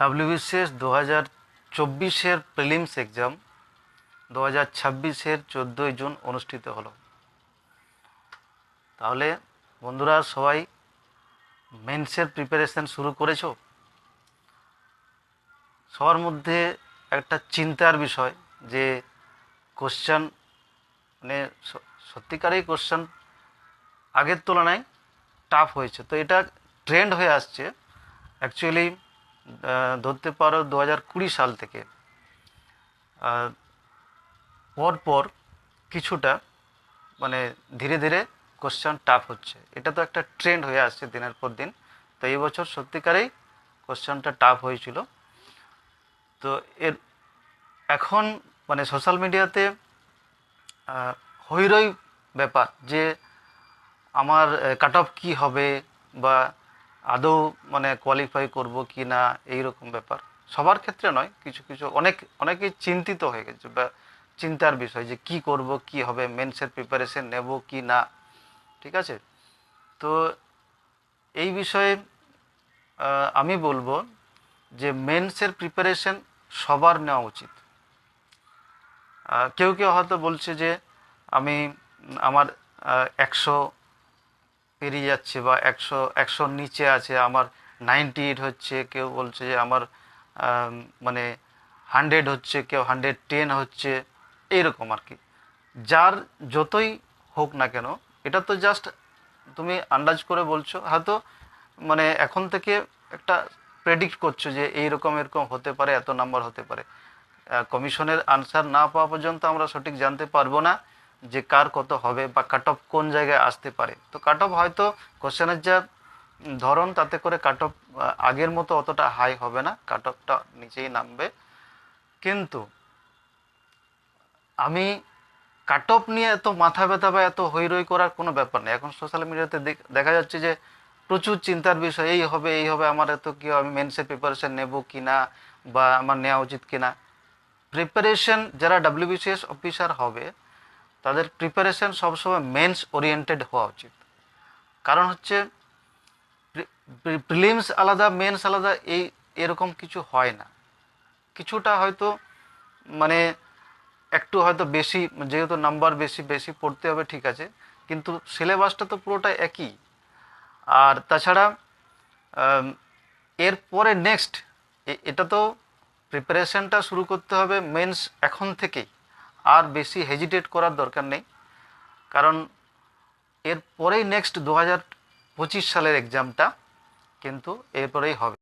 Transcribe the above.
WBCS 2024-এর prelims exam 2026-এর 14ই June অনুষ্ঠিত হলো। তাহলে বন্ধুরা সবাই মেন্সের প্রিপারেশন শুরু করেছো? সবার মধ্যে একটা চিন্তার বিষয় যে কোশ্চেন মানে সত্যিকারেই কোশ্চেন আগের তুলনায় টাফ হয়েছে। তো এটা ট্রেন্ড হয়ে আসছে অ্যাকচুয়ালি ধরতে পারো 2020 সাল থেকে পর কিছুটা মানে ধীরে ধীরে কোশ্চেন টাফ হচ্ছে। এটা তো একটা ট্রেন্ড হয়ে আসছে দিনের পর দিন। তো এই বছর সত্যিকারেই কোশ্চেনটা টাফ হয়েছিল। তো এর এখন মানে সোশ্যাল মিডিয়াতে হৈরৈ ব্যাপার যে আমার কাট অফ কী হবে বা আদৌ মানে কোয়ালিফাই করব কি না, এইরকম ব্যাপার। সবার ক্ষেত্রে নয়, কিছু কিছু অনেকেই চিন্তিত হয়ে গেছে বা চিন্তার বিষয় যে কি করব, কি হবে, মেন্সের প্রিপারেশন নেব কি না। ঠিক আছে, তো এই বিষয়ে আমি বলবো যে মেন্সের প্রিপারেশন সবার নেওয়া উচিত। কেউ কেউ হয়তো বলছে যে আমি আমার 100 পেরিয়ে যাচ্ছে বা একশোর নিচে আছে, আমার 98 হচ্ছে, কেউ বলছে যে আমার মানে 100 হচ্ছে, কেউ 110 হচ্ছে, এইরকম আর কি। যার যতই হোক না কেন, এটা তো জাস্ট তুমি আন্দাজ করে বলছো, হয়তো মানে এখন থেকে একটা প্রেডিক্ট করছো যে এইরকম এরকম হতে পারে, এত নাম্বার হতে পারে। কমিশনের আনসার না পাওয়া পর্যন্ত আমরা সঠিক জানতে পারবো না যে কার কত হবে বা কাট অফ কোন জায়গায় আসতে পারে। তো কাট অফ হয়তো কোশ্চেনের যা ধরন তাতে করে কাট অফ আগের মতো অতটা হাই হবে না, কাট অফটা নিচেই নামবে। কিন্তু আমি কাট অফ নিয়ে এত মাথা ব্যথা বা এত হৈরৈ করার কোনো ব্যাপার নেই। এখন সোশ্যাল মিডিয়াতে দেখা যাচ্ছে যে প্রচুর চিন্তার বিষয়, এই হবে এই হবে, আমার এত কি, আমি মেন্সের প্রিপারেশন নেব কি না বা আমার নেওয়া উচিত কি না। প্রিপারেশন যারা ডাব্লিউবিসিএস অফিসার হবে তাদের প্রিপারেশন সবসময় মেন্স ওরিয়েন্টেড হওয়া উচিত। কারণ হচ্ছে প্রিলিমস আলাদা, মেন্স আলাদা, এরকম কিছু হয় না। কিছুটা হয়তো মানে একটু হয়তো বেশি, যেহেতু নাম্বার বেশি বেশি পড়তে হবে, ঠিক আছে, কিন্তু সিলেবাসটা তো পুরোটা একই। আর তাছাড়া এরপরে নেক্সট এটা তো প্রিপারেশনটা শুরু করতে হবে মেন্স এখন থেকেই। আর বেশি হেজিটেট করার দরকার নেই, কারণ এরপরেই নেক্সট 2025 সালের এক্সামটা কিন্তু এরপরেই হবে।